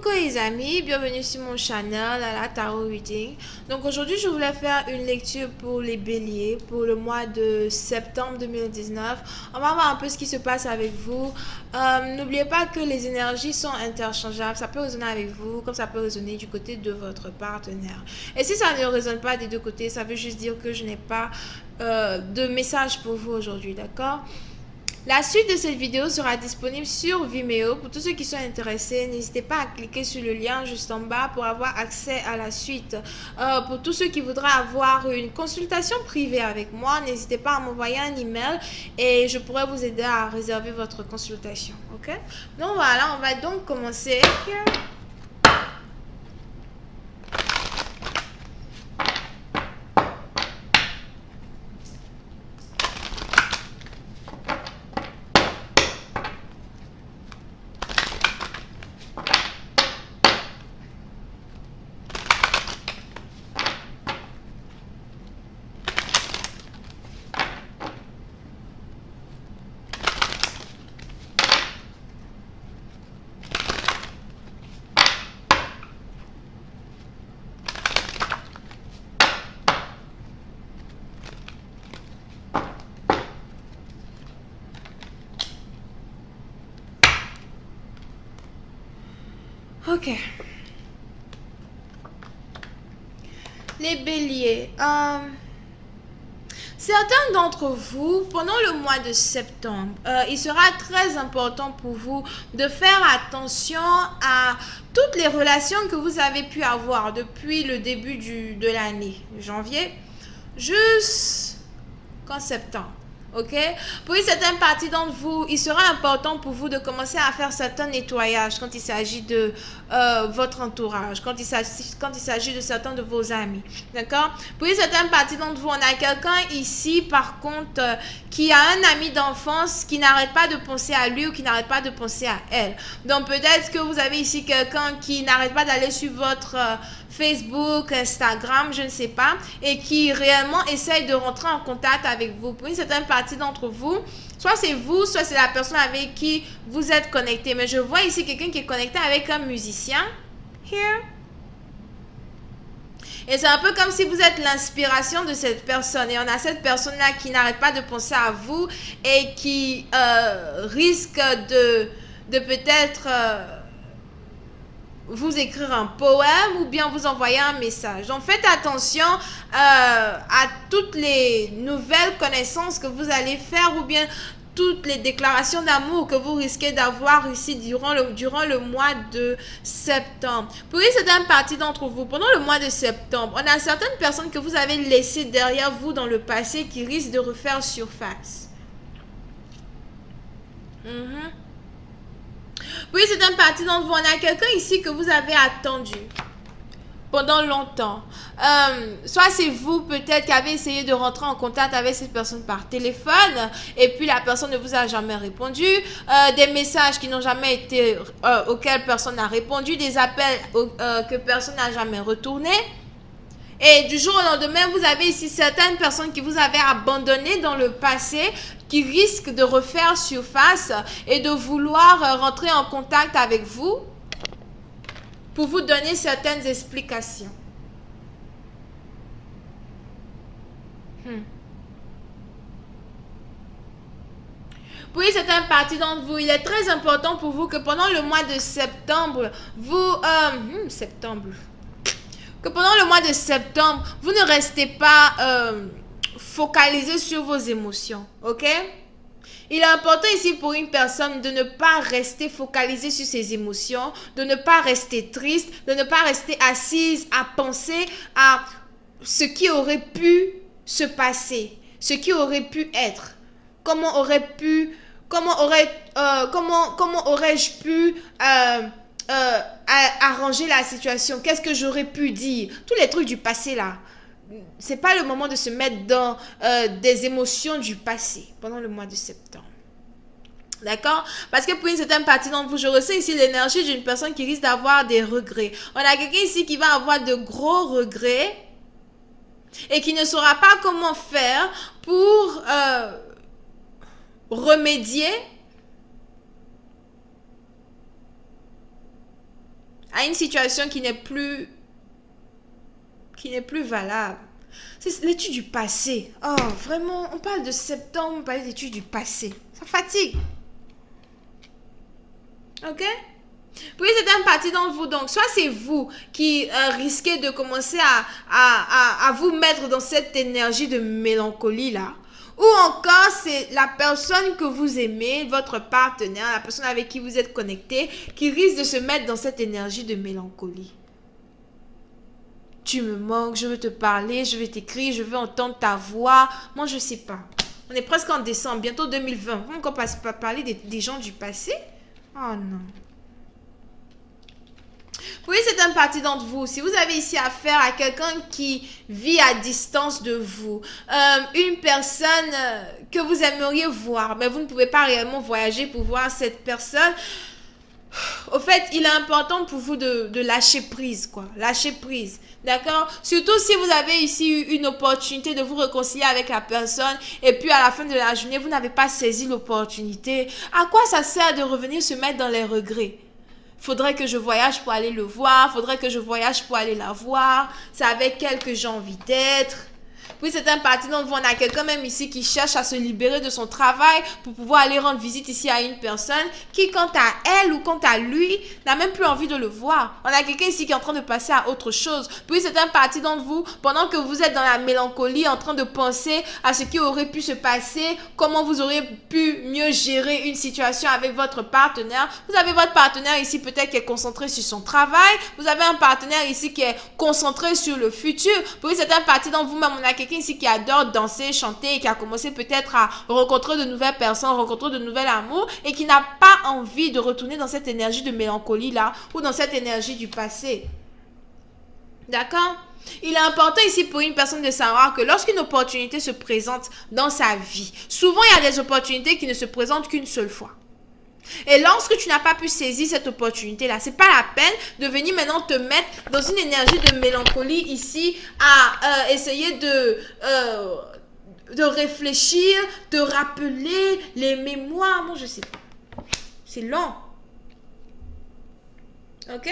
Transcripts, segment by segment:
Coucou les amis, bienvenue sur mon channel à la Tarot Reading. Donc aujourd'hui je voulais faire une lecture pour les béliers pour le mois de septembre 2019. On va voir un peu ce qui se passe avec vous. N'oubliez pas que les énergies sont interchangeables, ça peut résonner avec vous comme ça peut résonner du côté de votre partenaire. Et si ça ne résonne pas des deux côtés, ça veut juste dire que je n'ai pas de message pour vous aujourd'hui, d'accord? La suite de cette vidéo sera disponible sur Vimeo. Pour tous ceux qui sont intéressés, n'hésitez pas à cliquer sur le lien juste en bas pour avoir accès à la suite. Pour tous ceux qui voudraient avoir une consultation privée avec moi, n'hésitez pas à m'envoyer un email et je pourrai vous aider à réserver votre consultation. Ok? Donc voilà, on va donc commencer. Ok. Les béliers. Certains d'entre vous, pendant le mois de septembre, il sera très important pour vous de faire attention à toutes les relations que vous avez pu avoir depuis le début de l'année, janvier, jusqu'en septembre. Ok? Pour une certaine partie d'entre vous, il sera important pour vous de commencer à faire certains nettoyages quand il s'agit de votre entourage, quand il s'agit de certains de vos amis. D'accord? Pour une certaine partie d'entre vous, on a quelqu'un ici, par contre, qui a un ami d'enfance qui n'arrête pas de penser à lui ou qui n'arrête pas de penser à elle. Donc peut-être que vous avez ici quelqu'un qui n'arrête pas d'aller sur votre Facebook, Instagram, je ne sais pas, et qui réellement essaye de rentrer en contact avec vous. Pour une certaine partie d'entre vous, soit c'est vous, soit c'est la personne avec qui vous êtes connecté. Mais je vois ici quelqu'un qui est connecté avec un musicien. Here. Et c'est un peu comme si vous êtes l'inspiration de cette personne. Et on a cette personne-là qui n'arrête pas de penser à vous et qui risque de peut-être vous écrire un poème ou bien vous envoyer un message. Donc faites attention à toutes les nouvelles connaissances que vous allez faire ou bien toutes les déclarations d'amour que vous risquez d'avoir ici durant le mois de septembre. Pour une certaine partie d'entre vous, pendant le mois de septembre, on a certaines personnes que vous avez laissées derrière vous dans le passé qui risquent de refaire surface. Oui, c'est une partie d'entre vous. On a quelqu'un ici que vous avez attendu pendant longtemps. Soit c'est vous peut-être qui avez essayé de rentrer en contact avec cette personne par téléphone et puis la personne ne vous a jamais répondu. Des messages qui n'ont jamais été auxquels personne n'a répondu. Des appels que personne n'a jamais retourné. Et du jour au lendemain, vous avez ici certaines personnes qui vous avaient abandonné dans le passé, qui risquent de refaire surface et de vouloir rentrer en contact avec vous pour vous donner certaines explications. Pour une certaine partie d'entre vous, il est très important pour vous que pendant le mois de septembre, que pendant le mois de septembre, vous ne restez pas focalisé sur vos émotions, ok? Il est important ici pour une personne de ne pas rester focalisé sur ses émotions, de ne pas rester triste, de ne pas rester assise à penser à ce qui aurait pu se passer, ce qui aurait pu être, comment aurais-je pu arranger la situation, qu'est-ce que j'aurais pu dire, tous les trucs du passé là. C'est pas le moment de se mettre dans des émotions du passé pendant le mois de septembre. D'accord? Parce que pour une certaine partie d'entre vous, je ressens ici l'énergie d'une personne qui risque d'avoir des regrets. On a quelqu'un ici qui va avoir de gros regrets et qui ne saura pas comment faire pour remédier à une situation qui n'est plus valable. C'est l'étude du passé. Oh, vraiment, on parle de septembre, on parle d'études du passé. Ça fatigue. Ok? Puis c'est une partie d'entre vous, donc soit c'est vous qui risquez de commencer à vous mettre dans cette énergie de mélancolie là, ou encore c'est la personne que vous aimez, votre partenaire, la personne avec qui vous êtes connecté, qui risque de se mettre dans cette énergie de mélancolie. Tu me manques, je veux te parler, je veux t'écrire, je veux entendre ta voix. Moi je sais pas. On est presque en décembre, bientôt 2020. On va encore parler des gens du passé? Oh non. Oui, c'est une partie d'entre vous. Si vous avez ici affaire à quelqu'un qui vit à distance de vous, une personne que vous aimeriez voir, mais vous ne pouvez pas réellement voyager pour voir cette personne, au fait, il est important pour vous de lâcher prise, quoi. Lâcher prise, d'accord? Surtout si vous avez ici une opportunité de vous réconcilier avec la personne et puis à la fin de la journée, vous n'avez pas saisi l'opportunité. À quoi ça sert de revenir se mettre dans les regrets? Faudrait que je voyage pour aller le voir. Faudrait que je voyage pour aller la voir. C'est avec elle que j'ai envie d'être. Oui, c'est un parti dont on a quelqu'un même ici qui cherche à se libérer de son travail pour pouvoir aller rendre visite ici à une personne qui, quant à elle ou quant à lui, n'a même plus envie de le voir. On a quelqu'un ici qui est en train de passer à autre chose. Puis c'est un parti d'entre vous, pendant que vous êtes dans la mélancolie, en train de penser à ce qui aurait pu se passer, comment vous auriez pu mieux gérer une situation avec votre partenaire. Vous avez votre partenaire ici peut-être qui est concentré sur son travail. Vous avez un partenaire ici qui est concentré sur le futur. Puis c'est un parti d'entre vous, même on a quelqu'un ici qui adore danser, chanter et qui a commencé peut-être à rencontrer de nouvelles personnes, rencontrer de nouvel amour et qui n'a pas envie de retourner dans cette énergie de mélancolie là ou dans cette énergie du passé. D'accord? Il est important ici pour une personne de savoir que lorsqu'une opportunité se présente dans sa vie, souvent il y a des opportunités qui ne se présentent qu'une seule fois. Et lorsque tu n'as pas pu saisir cette opportunité-là, c'est pas la peine de venir maintenant te mettre dans une énergie de mélancolie ici à essayer de réfléchir, de rappeler les mémoires. Moi, je sais pas. C'est long. Ok?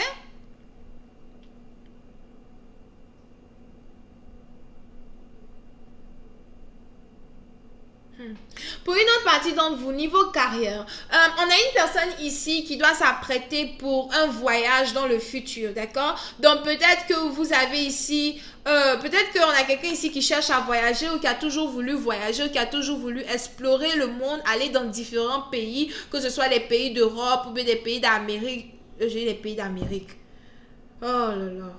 Pour une autre partie d'entre vous, niveau carrière, on a une personne ici qui doit s'apprêter pour un voyage dans le futur, d'accord? Donc peut-être que vous avez ici, peut-être qu'on a quelqu'un ici qui cherche à voyager ou qui a toujours voulu voyager ou qui a toujours voulu explorer le monde, aller dans différents pays, que ce soit les pays d'Europe ou bien des pays d'Amérique. J'ai dit les pays d'Amérique. Oh là là.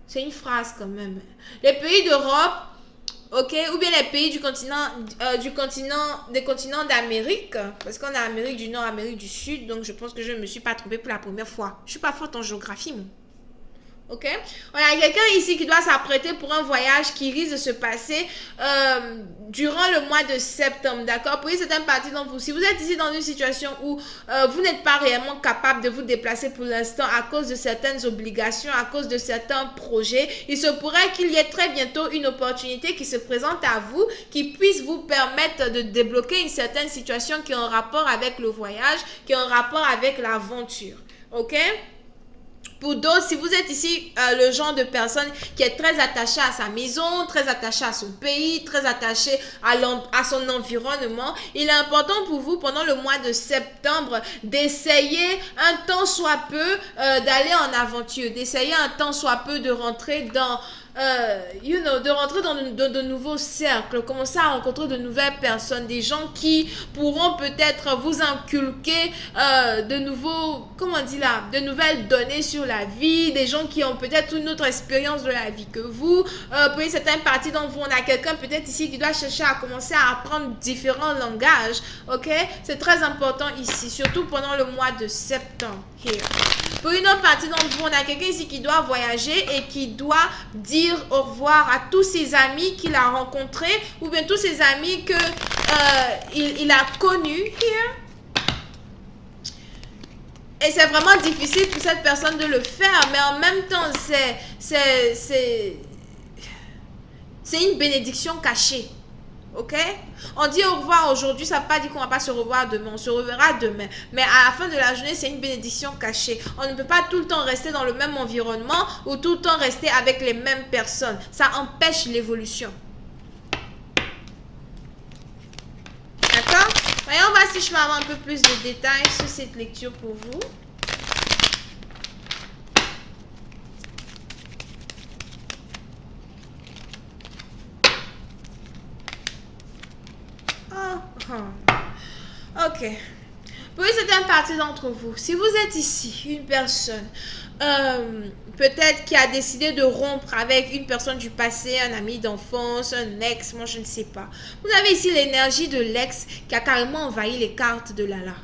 C'est une phrase quand même. Les pays d'Europe. Ok, ou bien les pays des continents d'Amérique, parce qu'on a Amérique du Nord, Amérique du Sud, donc je pense que je ne me suis pas trompée pour la première fois. Je suis pas forte en géographie, moi. Ok, on a quelqu'un ici qui doit s'apprêter pour un voyage qui risque de se passer durant le mois de septembre, d'accord? Pour c'est un parti d'entre vous. Si vous êtes ici dans une situation où vous n'êtes pas réellement capable de vous déplacer pour l'instant à cause de certaines obligations, à cause de certains projets, il se pourrait qu'il y ait très bientôt une opportunité qui se présente à vous, qui puisse vous permettre de débloquer une certaine situation qui est en rapport avec le voyage, qui est en rapport avec l'aventure, ok? Pour d'autres, si vous êtes ici le genre de personne qui est très attaché à sa maison, très attaché à son pays, très attaché à son environnement, il est important pour vous pendant le mois de septembre d'essayer un tant soit peu d'aller en aventure, d'essayer un tant soit peu de rentrer dans de rentrer dans de nouveaux cercles, commencer à rencontrer de nouvelles personnes, des gens qui pourront peut-être vous inculquer de nouveaux, comment on dit là, de nouvelles données sur la vie, des gens qui ont peut-être une autre expérience de la vie que vous. Pour une certaine partie d'entre vous, on a quelqu'un peut-être ici qui doit chercher à commencer à apprendre différents langages, ok? C'est très important ici, surtout pendant le mois de septembre. Here. Pour une autre partie d'entre vous, on a quelqu'un ici qui doit voyager et qui doit dire au revoir à tous ses amis qu'il a rencontrés ou bien tous ses amis que il a connus. Here. Et c'est vraiment difficile pour cette personne de le faire, mais en même temps, c'est une bénédiction cachée. Ok? On dit au revoir aujourd'hui, ça ne veut pas dire qu'on ne va pas se revoir demain. On se reverra demain. Mais à la fin de la journée, c'est une bénédiction cachée. On ne peut pas tout le temps rester dans le même environnement ou tout le temps rester avec les mêmes personnes. Ça empêche l'évolution. D'accord? Voyons voir si je peux avoir un peu plus de détails sur cette lecture pour vous. Ok. Pour une certaine partie d'entre vous, si vous êtes ici, une personne, peut-être qui a décidé de rompre avec une personne du passé, un ami d'enfance, un ex, moi je ne sais pas. Vous avez ici l'énergie de l'ex qui a carrément envahi les cartes de Lala.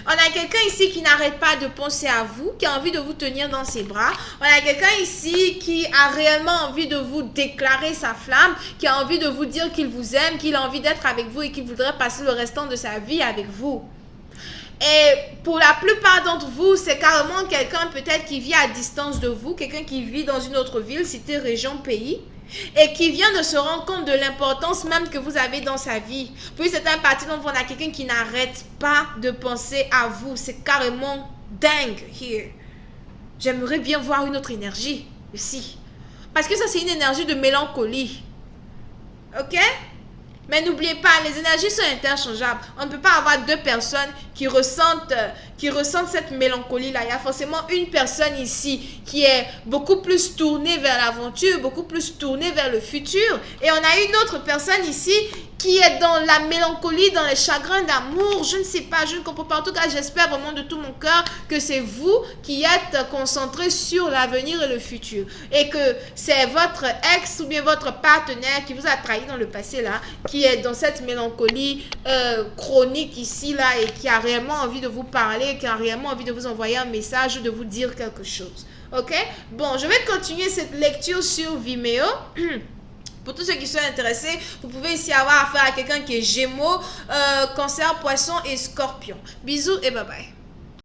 On a quelqu'un ici qui n'arrête pas de penser à vous, qui a envie de vous tenir dans ses bras. On a quelqu'un ici qui a réellement envie de vous déclarer sa flamme, qui a envie de vous dire qu'il vous aime, qu'il a envie d'être avec vous et qu'il voudrait passer le restant de sa vie avec vous. Et pour la plupart d'entre vous, c'est carrément quelqu'un peut-être qui vit à distance de vous, quelqu'un qui vit dans une autre ville, cité, région, pays, et qui vient de se rendre compte de l'importance même que vous avez dans sa vie. Puis c'est un parti dont on a quelqu'un qui n'arrête pas de penser à vous. C'est carrément dingue here. J'aimerais bien voir une autre énergie aussi. Parce que ça, c'est une énergie de mélancolie. Ok? Mais n'oubliez pas, les énergies sont interchangeables. On ne peut pas avoir deux personnes qui ressentent cette mélancolie-là. Il y a forcément une personne ici qui est beaucoup plus tournée vers l'aventure, beaucoup plus tournée vers le futur. Et on a une autre personne ici qui est dans la mélancolie, dans les chagrins d'amour. Je ne sais pas, je ne comprends pas. En tout cas, j'espère vraiment de tout mon cœur que c'est vous qui êtes concentrés sur l'avenir et le futur. Et que c'est votre ex ou bien votre partenaire qui vous a trahi dans le passé là, qui est dans cette mélancolie chronique ici là et qui a réellement envie de vous parler, qui a réellement envie de vous envoyer un message ou de vous dire quelque chose. Ok? Bon, je vais continuer cette lecture sur Vimeo. Pour tous ceux qui sont intéressés, vous pouvez ici avoir affaire à quelqu'un qui est Gémeaux, Cancer, Poisson et Scorpion. Bisous et bye bye.